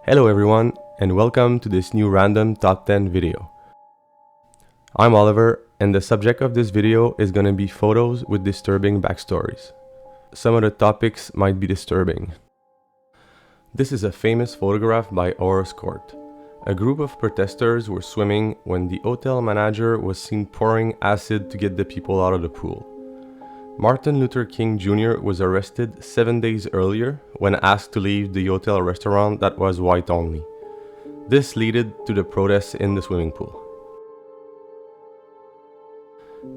Hello everyone, and welcome to this new random top 10 video. I'm Oliver, and the subject of this video is gonna be photos with disturbing backstories. Some of the topics might be disturbing. This is a famous photograph by Auswchitz. A group of protesters were swimming when the hotel manager was seen pouring acid to get the people out of the pool. Marthin Luther King Jr. was arrested 7 days earlier when asked to leave the hotel restaurant that was white only. This led to the protests in the swimming pool.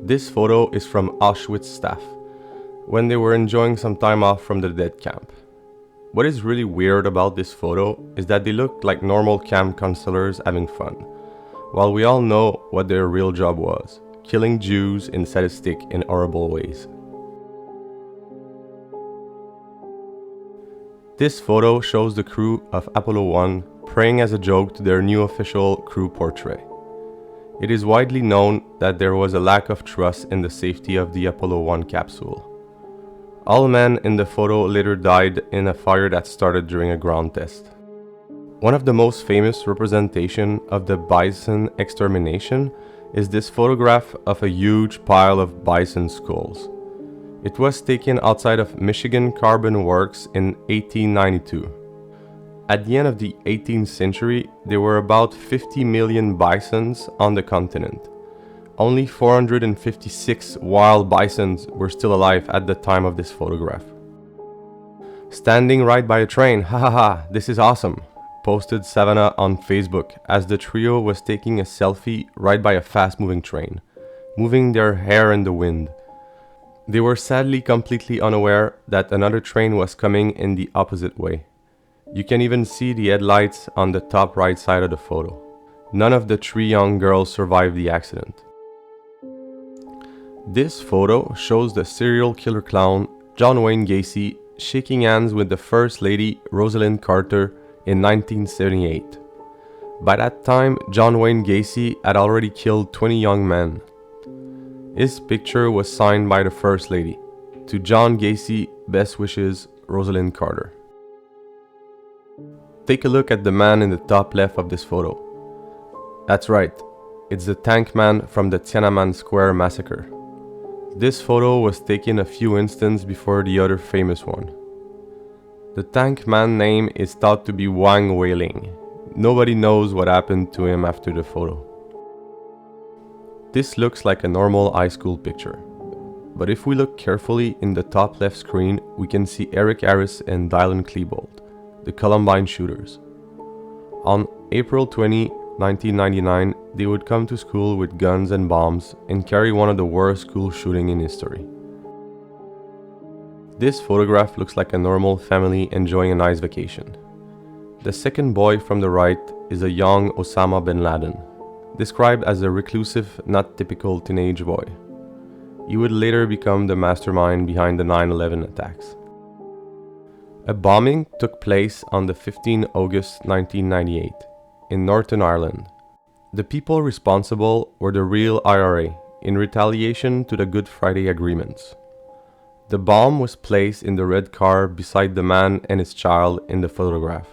This photo is from Auschwitz staff, when they were enjoying some time off from the death camp. What is really weird about this photo is that they look like normal camp counselors having fun, while we all know what their real job was: killing Jews in sadistic and horrible ways. This photo shows the crew of Apollo 1 praying as a joke to their new official crew portrait. It is widely known that there was a lack of trust in the safety of the Apollo 1 capsule. All men in the photo later died in a fire that started during a ground test. One of the most famous representations of the Bison extermination is this photograph of a huge pile of bison skulls. It was taken outside of Michigan Carbon Works in 1892. At the end of the 18th century, there were about 50 million bisons on the continent. Only 456 wild bisons were still alive at the time of this photograph. Standing right by a train, hahaha, this is awesome, posted Savannah on Facebook as the trio was taking a selfie right by a fast-moving train, moving their hair in the wind. They were sadly completely unaware that another train was coming in the opposite way. You can even see the headlights on the top right side of the photo. None of the three young girls survived the accident. This photo shows the serial killer clown John Wayne Gacy shaking hands with the First Lady Rosalind Carter in 1978. By that time, John Wayne Gacy had already killed 20 young men. His picture was signed by the First Lady. To John Gacy, best wishes, Rosalind Carter. Take a look at the man in the top left of this photo. That's right, it's the tank man from the Tiananmen Square massacre. This photo was taken a few instants before the other famous one. The tank man name is thought to be Wang Weiling. Nobody knows what happened to him after the photo. This looks like a normal high school picture. But if we look carefully in the top left screen, we can see Eric Harris and Dylan Klebold, the Columbine shooters. On April 20, 1999, they would come to school with guns and bombs and carry one of the worst school shootings in history. This photograph looks like a normal family enjoying a nice vacation. The second boy from the right is a young Osama bin Laden, described as a reclusive, not typical teenage boy. He would later become the mastermind behind the 9/11 attacks. A bombing took place on the 15th August 1998 in Northern Ireland. The people responsible were the real IRA in retaliation to the Good Friday agreements. The bomb was placed in the red car beside the man and his child in the photograph.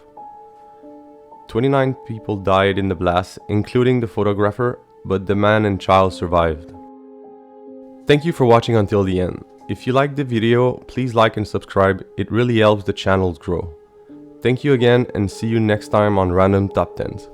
29 people died in the blast, including the photographer, but the man and child survived. Thank you for watching until the end. If you liked the video, please like and subscribe, it really helps the channel grow. Thank you again and see you next time on Random Top 10s.